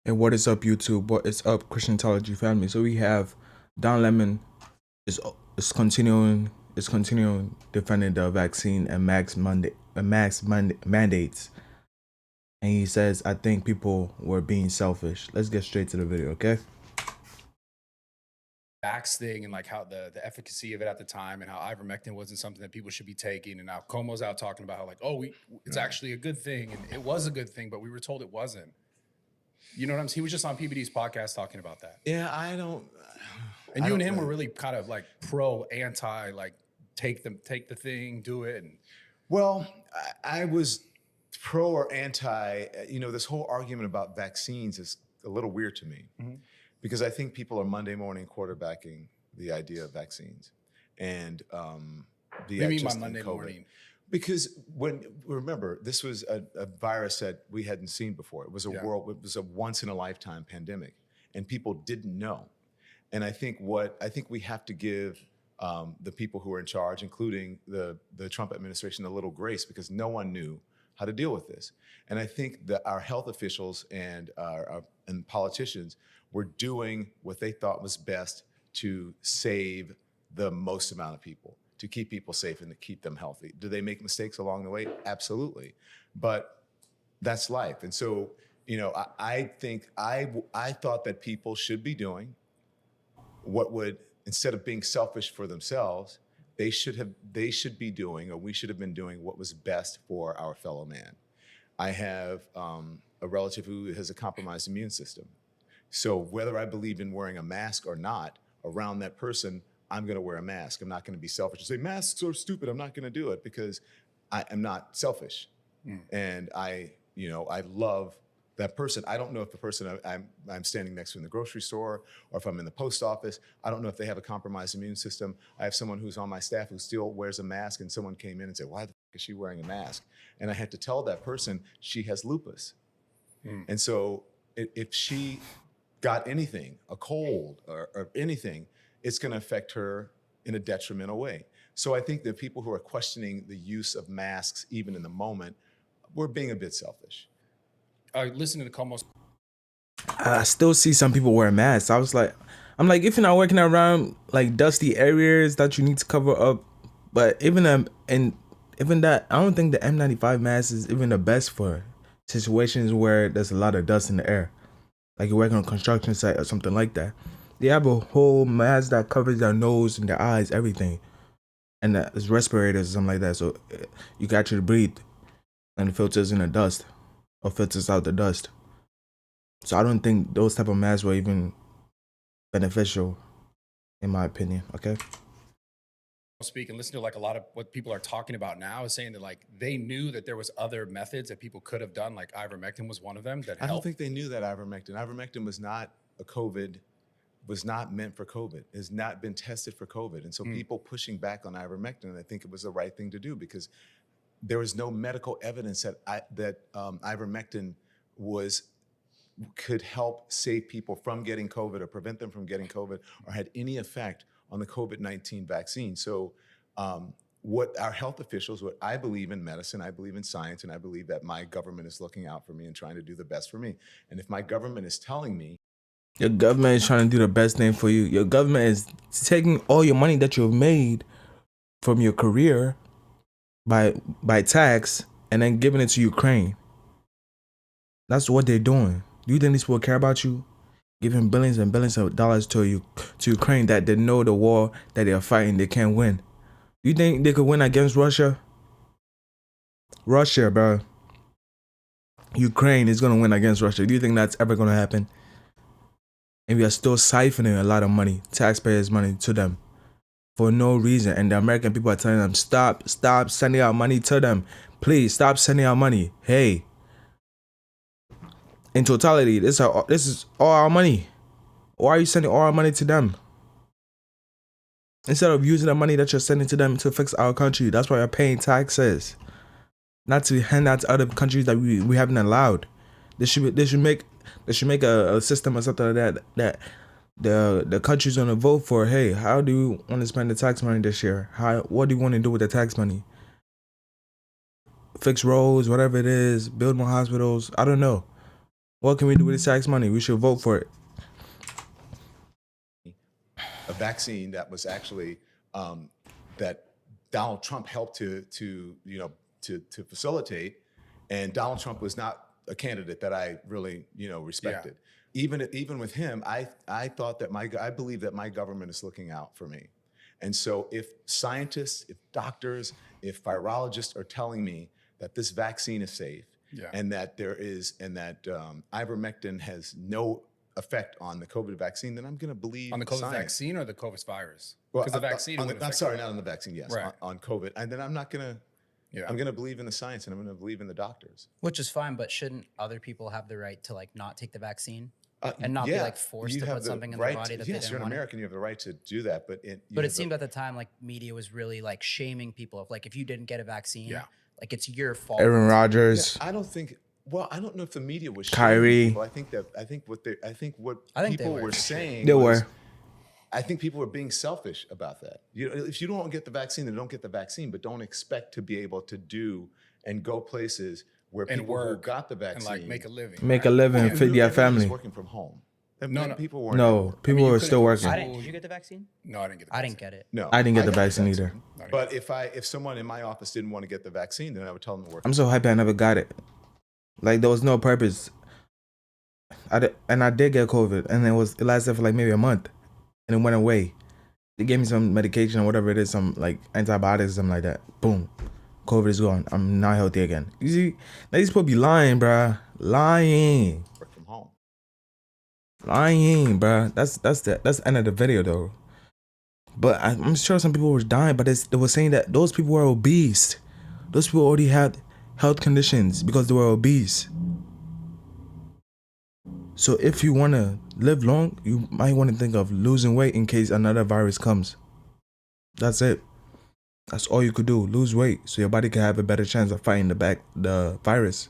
And what is up, YouTube? What is up, Christianology family? So we have Don Lemon is continuing defending the vaccine and mandates, and he says, "I think people were being selfish." Let's get straight to the video, okay? Vax thing and like how the efficacy of it at the time and how ivermectin wasn't something that people should be taking, and now Como's out talking about how like, oh, it's actually a good thing, and it was a good thing, but we were told it wasn't. You know what I'm saying? He was just on PBD's podcast talking about that. Yeah, I don't. And you and him were really kind of like pro anti, like take the thing, do it. And Well, I was pro or anti. This whole argument about vaccines is a little weird to me because I think people are Monday morning quarterbacking the idea of vaccines and the you mean by just in Monday COVID. morning? Because remember, this was a virus that we hadn't seen before. It was it was a once in a lifetime pandemic, and people didn't know. And I think we have to give the people who are in charge, including the Trump administration, a little grace because no one knew how to deal with this. And I think that our health officials and and politicians were doing what they thought was best to save the most amount of people, to keep people safe and to keep them healthy. Do they make mistakes along the way? Absolutely. But that's life. And so, I think I thought that people should be doing what would, instead of being selfish for themselves, they should be doing, or we should have been doing what was best for our fellow man. I have a relative who has a compromised immune system. So whether I believe in wearing a mask or not, around that person, I'm going to wear a mask. I'm not going to be selfish and say masks are stupid. I'm not going to do it because I am not selfish. And I love that person. I don't know if the person I'm standing next to in the grocery store or if I'm in the post office, I don't know if they have a compromised immune system. I have someone who's on my staff who still wears a mask, and someone came in and said, why the fuck is she wearing a mask? And I had to tell that person she has lupus. And so if she got anything, a cold or anything, it's going to affect her in a detrimental way. So I think that people who are questioning the use of masks, even in the moment, we're being a bit selfish. Listening to Como's, I still see some people wearing masks. I'm like, if you're not working around like dusty areas that you need to cover up, but even that, I don't think the N95 mask is even the best for situations where there's a lot of dust in the air, like you're working on a construction site or something like that. They have a whole mask that covers their nose and their eyes, everything, and it's respirators or something like that, so you can actually breathe, and it filters in the dust or filters out the dust. So I don't think those type of masks were even beneficial, in my opinion. Okay. speak and listen to like a lot of what people are talking about now is saying that like they knew that there was other methods that people could have done, like ivermectin was one of them that helped. I don't think they knew that ivermectin was not was not meant for COVID, has not been tested for COVID. And so people pushing back on ivermectin, I think it was the right thing to do because there was no medical evidence that ivermectin could help save people from getting COVID or prevent them from getting COVID or had any effect on the COVID-19 vaccine. So what our health officials, what I believe in medicine, I believe in science, and I believe that my government is looking out for me and trying to do the best for me. And if my government is telling me, your government is trying to do the best thing for you. Your government is taking all your money that you've made from your career by tax and then giving it to Ukraine. That's what they're doing. Do you think these people care about you? Giving billions and billions of dollars to Ukraine that they know the war that they're fighting, they can't win. Do you think they could win against Russia? Russia, bro. Ukraine is gonna win against Russia. Do you think that's ever gonna happen? And we are still siphoning a lot of money, taxpayers' money, to them for no reason. And the American people are telling them, stop sending out money to them. Please stop sending out money. Hey, in totality, this is all our money. Why are you sending all our money to them? Instead of using the money that you're sending to them to fix our country, that's why you're paying taxes. Not to hand out to other countries that we haven't allowed. They should make a system or something like that the country's gonna vote for. Hey, how do you want to spend the tax money this year? What do you want to do with the tax money? Fix roads, whatever it is, build more hospitals. I don't know. What can we do with this tax money? We should vote for it. A vaccine that was actually that Donald Trump helped to facilitate, and Donald Trump was not a candidate that I really respected. Even with him, I thought that I believe that my government is looking out for me, and so if scientists, if doctors, if virologists are telling me that this vaccine is safe, and that ivermectin has no effect on the COVID vaccine, then I'm going to believe On the COVID science. vaccine or the COVID virus? Well, Because the vaccine. I'm sorry, not on the vaccine. Yes, Right. on COVID, and then I'm not going to. Yeah. I'm going to believe in the science, and I'm going to believe in the doctors. Which is fine, but shouldn't other people have the right to like not take the vaccine and not be Yeah, like forced you to have put the something in right their body that yes, they you're didn't an want? American. You have the right to do that, but But it seemed at the time like media was really like shaming people of like if you didn't get a vaccine, Yeah. like it's your fault. Aaron Rodgers. I don't think. Well, I don't know if the media was Kyrie. shaming people. I think what I think they people were, were for sure. saying. They was, were. I think people were being selfish about that. If you don't get the vaccine, then don't get the vaccine, but don't expect to be able to do and go places where And people work who got the and vaccine like make a living. Make a right? living, Well, feed your everybody was family. working from home. No. People weren't. No, people you were couldn't still go to working. I didn't. Did you get the vaccine? No, I didn't get the I vaccine. didn't get it. No, I didn't get the got vaccine either. But if someone in my office didn't want to get the vaccine, then I would tell them to work. I'm so happy I never got it. Like there was no purpose. I did get COVID, and it lasted for like maybe a month, and it went away. They gave me some medication or whatever it is, some like antibiotics, something like that. Boom, COVID is gone. I'm not healthy again. You see, these people be lying, bruh. Lying, Work from home. bruh. That's the end of the video though. But I'm sure some people were dying, but they were saying that those people were obese. Those people already had health conditions because they were obese. So if you want to live long, you might want to think of losing weight in case another virus comes. That's it. That's all you could do. Lose weight so your body can have a better chance of fighting the virus.